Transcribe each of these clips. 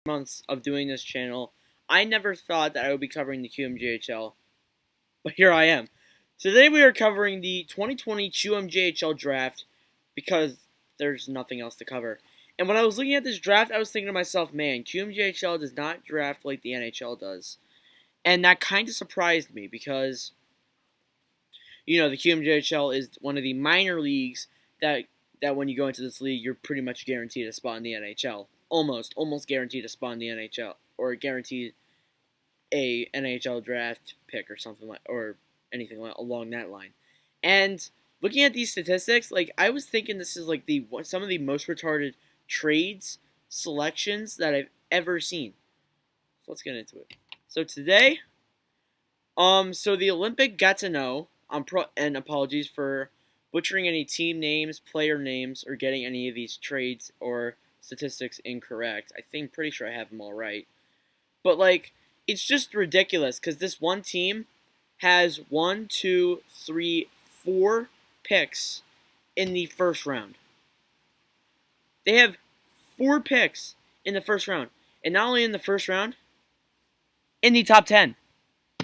months of doing this channel, I never thought that I would be covering the QMJHL, but here I am. So today we are covering the 2020 QMJHL draft because there's nothing else to cover. And when I was looking at this draft, I was thinking to myself, man, QMJHL does not draft like the NHL does. And that kind of surprised me because, the QMJHL is one of the minor leagues that when you go into this league, you're pretty much guaranteed a spot in the NHL. Almost guaranteed a spot in the NHL, or guaranteed a NHL draft pick or something or anything along that line. And looking at these statistics, I was thinking this is some of the most retarded trades selections that I've ever seen. So let's get into it. So today, so the Olympic got to know. And apologies for butchering any team names, player names, or getting any of these trades or statistics incorrect. Pretty sure I have them all right. But, it's just ridiculous because this one team has 1, 2, 3, 4 picks in the first round. They have 4 picks in the first round. And not only in the first round, in the top 10.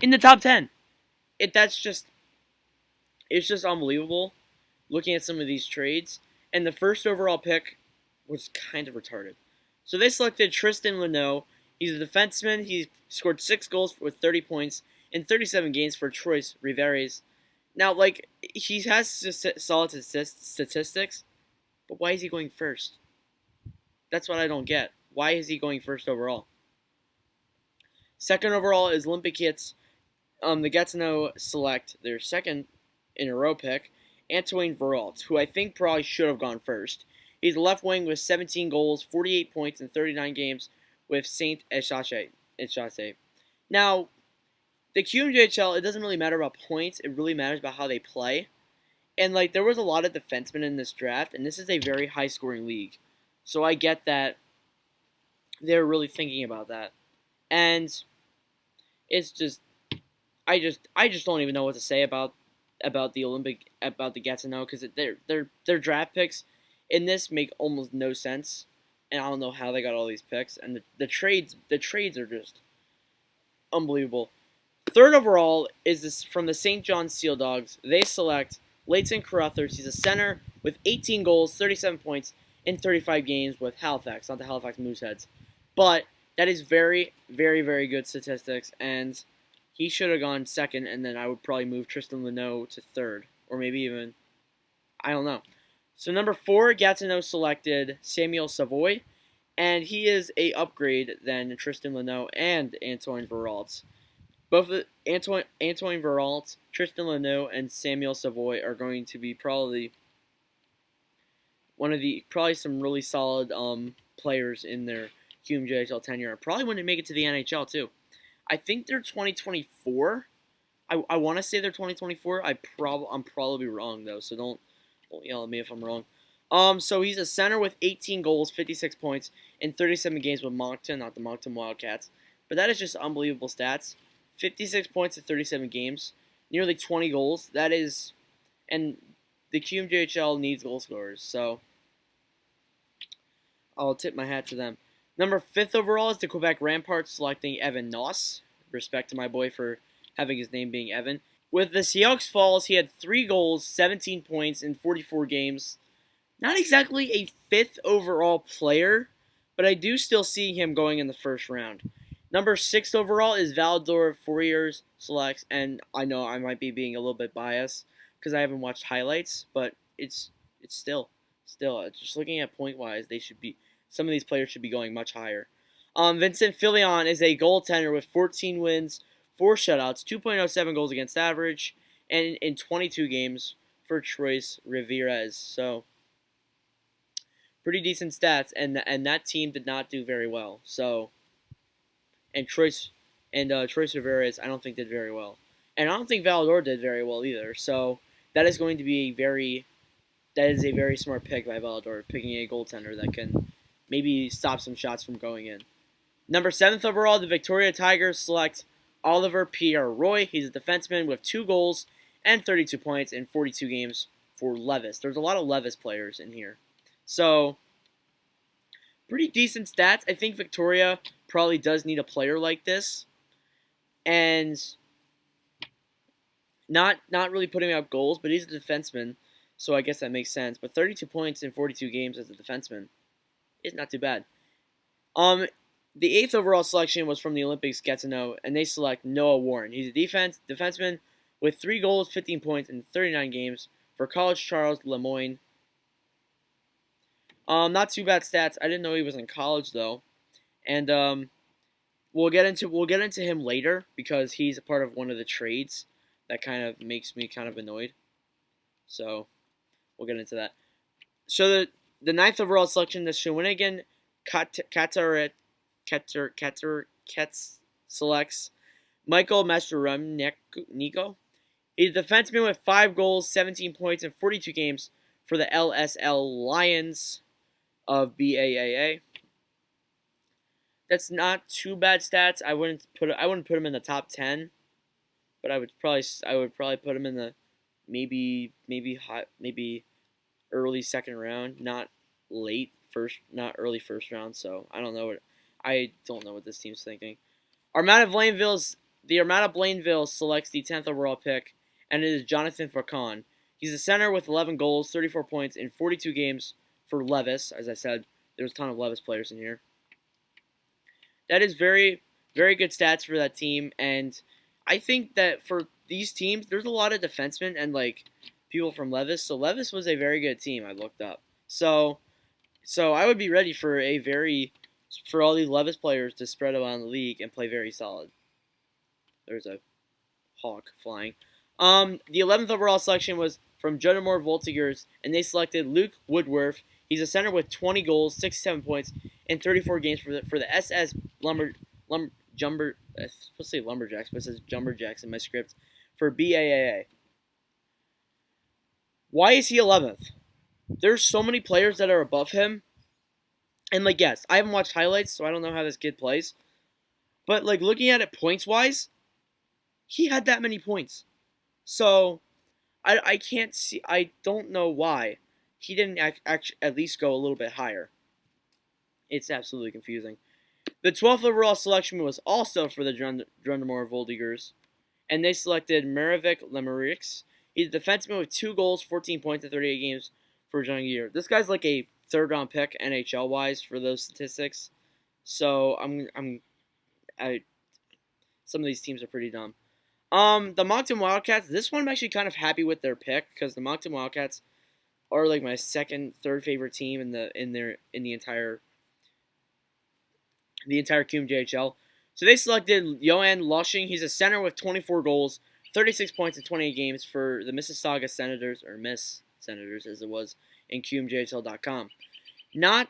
In the top 10. It's just unbelievable looking at some of these trades. And the first overall pick was kind of retarded. So they selected Tristan Luneau. He's a defenseman. He scored 6 goals with 30 points in 37 games for Troyes Riveres. Now, he has solid statistics, but why is he going first? That's what I don't get. Why is he going first overall? Second overall is Olympic Hits. The Gatineau select their second in a row pick, Antoine Perrault, who I think probably should have gone first. He's a left wing with 17 goals, 48 points in 39 games with Saint Echache. Now, the QMJHL, it doesn't really matter about points. It really matters about how they play. And, there was a lot of defensemen in this draft, and this is a very high-scoring league. So I get that they're really thinking about that. And it's just, I just don't even know what to say about the Gatineau because their draft picks in this make almost no sense, and I don't know how they got all these picks. And the trades are just unbelievable. Third overall is this from the St. John Seal Dogs. They select Leighton Carruthers. He's a center with 18 goals, 37 points in 35 games with Halifax, not the Halifax Mooseheads, but that is very, very, very good statistics, and he should have gone second, and then I would probably move Tristan Luneau to third, or maybe even, I don't know. So number 4, Gatineau selected Samuel Savoy, and he is a upgrade than Tristan Luneau and Antoine Perrault. Both Antoine Perrault, Tristan Luneau, and Samuel Savoy are going to be probably some really solid players in their QMJHL tenure. Probably wouldn't make it to the NHL too. I think they're 2024. I want to say they're 2024. I'm probably wrong though, so don't yell at me if I'm wrong. So he's a center with 18 goals, 56 points in 37 games with Moncton, not the Moncton Wildcats. But that is just unbelievable stats. 56 points in 37 games, nearly 20 goals. That is, and the QMJHL needs goal scorers, so I'll tip my hat to them. Number 5 overall is the Quebec Ramparts selecting Evan Noss. Respect to my boy for having his name being Evan. With the Seahawks Falls, he had 3 goals, 17 points in 44 games. Not exactly a 5th overall player, but I do still see him going in the first round. Number 6 overall is Valdor Fourier's selects, and I know I might be being a little bit biased because I haven't watched highlights, but it's still just looking at point wise, some of these players should be going much higher. Vincent Filion is a goaltender with 14 wins, 4 shutouts, 2.07 goals against average, and in 22 games for Troyes Riveres. So pretty decent stats, and that team did not do very well. So Troyes Riveres I don't think did very well, and I don't think Valdor did very well either. So that is going to be a very smart pick by Valdor, picking a goaltender that can maybe stop some shots from going in. Number 7th overall, the Victoria Tigers select Oliver Pierre-Roy. He's a defenseman with 2 goals and 32 points in 42 games for Levis. There's a lot of Levis players in here. So, pretty decent stats. I think Victoria probably does need a player like this, and not really putting up goals, but he's a defenseman, so I guess that makes sense. But 32 points in 42 games as a defenseman is not too bad. The 8th overall selection was from the Olympics Gatineau, and they select Noah Warren. He's a defenseman with 3 goals, 15 points in 39 games for College Charles Lemoyne. Not too bad stats. I didn't know he was in college though, and we'll get into him later because he's a part of one of the trades that kind of makes me kind of annoyed. So we'll get into that. So the 9th overall selection, the Shawinigan Cataractes selects Michael Mastrorenko. He's a defenseman with 5 goals, 17 points in 42 games for the LSL Lions of BAAA. That's not too bad stats. I wouldn't put him in the top 10, but I would probably put him in the maybe early second round, not early first round. So I don't know what this team's thinking. The Armada Blainville selects the 10th overall pick, and it is Jonathan Faucon. He's a center with 11 goals, 34 points in 42 games for Levis. As I said, there's a ton of Levis players in here. That is very, very good stats for that team, and I think that for these teams, there's a lot of defensemen and people from Levis. So Levis was a very good team. I looked up. So I would be ready for all these Levis players to spread around the league and play very solid. There's a hawk flying. The 11th overall selection was from Juddamore Voltigeurs, and they selected Luke Woodworth. He's a center with 20 goals, 67 points in 34 games for the SS Lumberjacks, but it says Jumberjacks in my script, for BAAA. Why is he 11th? There's so many players that are above him, and yes, I haven't watched highlights, so I don't know how this kid plays, but looking at it points-wise, he had that many points. So I can't see. I don't know why he didn't at least go a little bit higher. It's absolutely confusing. The 12th overall selection was also for the Juddamore Voltigeurs, and they selected Maravik Lemerix. He's a defenseman with 2 goals, 14 points in 38 games for a young year. This guy's like a third-round pick NHL wise for those statistics. So some of these teams are pretty dumb. The Moncton Wildcats. This one I'm actually kind of happy with their pick because the Moncton Wildcats are my third favorite team in the entire QMJHL. So they selected Johan Loshing. He's a center with 24 goals, 36 points in 28 games for the Mississauga Senators, or Miss Senators as it was in QMJHL.com. Not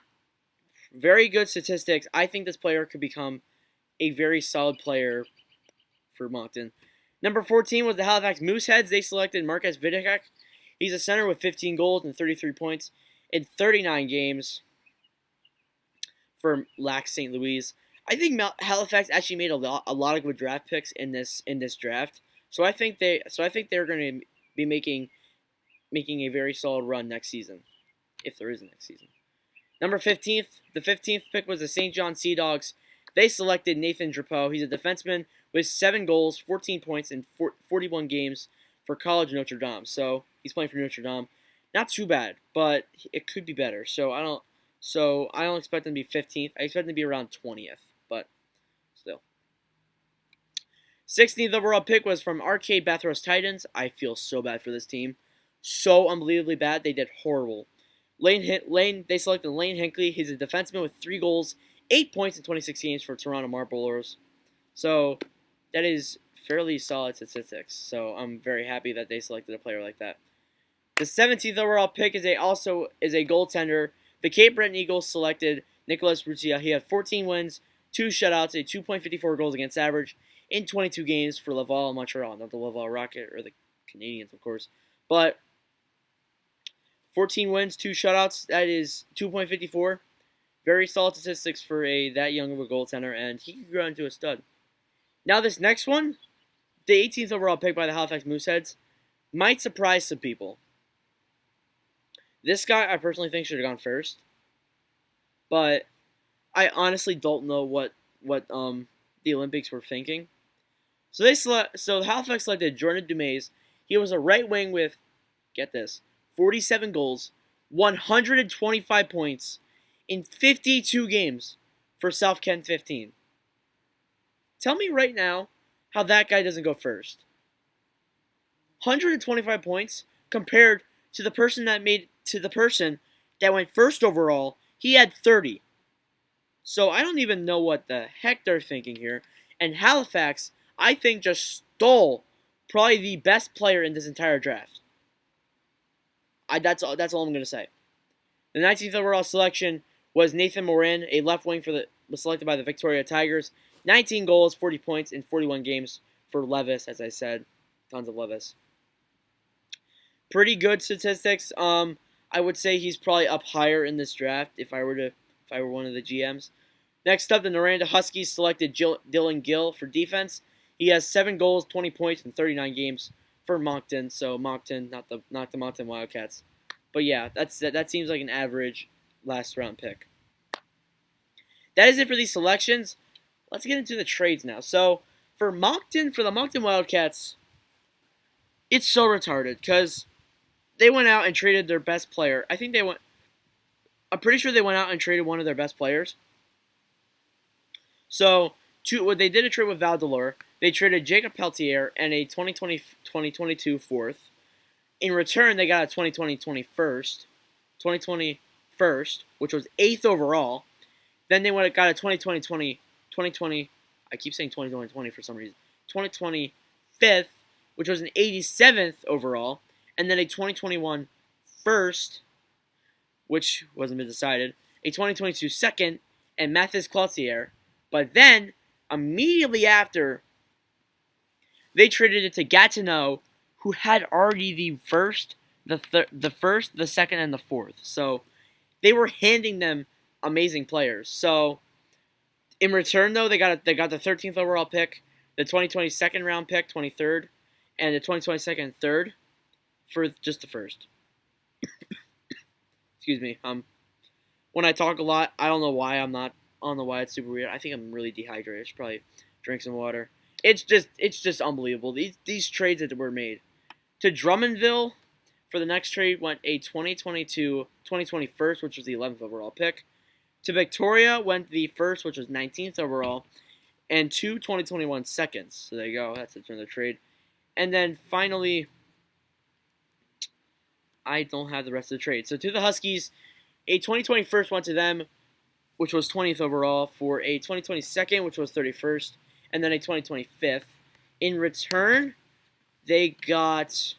very good statistics. I think this player could become a very solid player for Moncton. Number 14 was the Halifax Mooseheads. They selected Marques Vinick. He's a center with 15 goals and 33 points in 39 games for Lac St. Louis. I think Halifax actually made a lot of good draft picks in this draft. So I think they're going to be making a very solid run next season, if there is a next season. Number 15th, the 15th pick was the St. John Sea Dogs. They selected Nathan Drapeau. He's a defenseman with 7 goals, 14 points in 41 games for College Notre Dame. So he's playing for Notre Dame. Not too bad, but it could be better. So I don't expect him to be 15th. I expect him to be around 20th, but still. 16th overall pick was from Arcade Bathurst Titans. I feel so bad for this team. So unbelievably bad. They did horrible. They selected Lane Hinckley. He's a defenseman with 3 goals, 8 points in 26 games for Toronto Marlboros. So that is fairly solid statistics. So I'm very happy that they selected a player like that. The 17th overall pick is a goaltender. The Cape Breton Eagles selected Nicolas Perugia. He had 14 wins, 2 shutouts, a 2.54 goals against average in 22 games for Laval Montreal. Not the Laval Rocket or the Canadians, of course. But 14 wins, 2 shutouts. That is 2.54. Very solid statistics for that young of a goaltender, and he can grow into a stud. Now this next one, the 18th overall pick by the Halifax Mooseheads, might surprise some people. This guy I personally think should have gone first, but I honestly don't know what the Olympics were thinking. So Halifax selected Jordan Dumais. He was a right wing with, get this, 47 goals, 125 points in 52 games for South Ken 15. Tell me right now how that guy doesn't go first. 125 points compared to the person that went first overall. He had 30. So I don't even know what the heck they're thinking here. And Halifax, I think, just stole probably the best player in this entire draft. That's all I'm gonna say. The 19th overall selection was Nathan Morin, a left wing was selected by the Victoria Tigers. 19 goals, 40 points in 41 games for Levis, as I said. Tons of Levis. Pretty good statistics. I would say he's probably up higher in this draft if I were one of the GMs. Next up, the Noranda Huskies selected Dylan Gill for defense. He has 7 goals, 20 points in 39 games for Moncton. So Moncton, not the Moncton Wildcats. But yeah, that seems like an average last round pick. That is it for these selections. Let's get into the trades now. So for the Moncton Wildcats, it's so retarded because they went out and traded their best player. I'm pretty sure they went out and traded one of their best players. So what they did a trade with Val Delore. They traded Jacob Peltier and a 2020-2022 fourth. In return, they got a 2020 first, which was 8th overall. Then they got a 2020. I keep saying 2020 for some reason. 2020 fifth, which was an 87th overall, and then a 2021 first, which wasn't been decided, a 2022 second, and Mathis Cloutier. But then, immediately after, they traded it to Gatineau, who had already the first, the second, and the fourth. So they were handing them amazing players. So in return, though, they got the 13th overall pick, the 2020 second round pick, 23rd, and the 2020 second third for just the first. Excuse me. When I talk a lot, I don't know why I'm not. I don't know why it's super weird. I think I'm really dehydrated. I should probably drink some water. It's just unbelievable. These trades that were made. To Drummondville, for the next trade, went a 2020 first, which was the 11th overall pick. To Victoria went the first, which was 19th overall, and 2 2021 seconds. So there you go. That's the turn of the trade. And then finally, I don't have the rest of the trade. So to the Huskies, a 2020 first went to them, which was 20th overall, for a 2020 second, which was 31st, and then a 2025th. In return, they got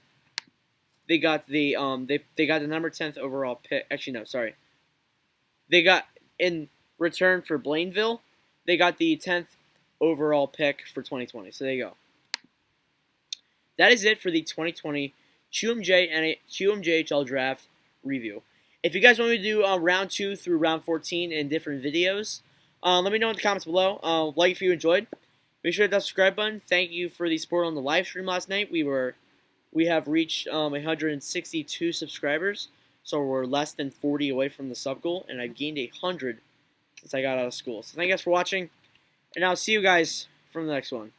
the number 10th overall pick. Actually, no, sorry. They got, in return for Blainville, they got the 10th overall pick for 2020. So there you go. That is it for the 2020 QMJHL draft review. If you guys want me to do round 2 through round 14 in different videos, let me know in the comments below. Like if you enjoyed. Make sure to hit that subscribe button. Thank you for the support on the live stream last night. We have reached 162 subscribers, so we're less than 40 away from the sub goal, and I've gained 100 since I got out of school. So thank you guys for watching, and I'll see you guys from the next one.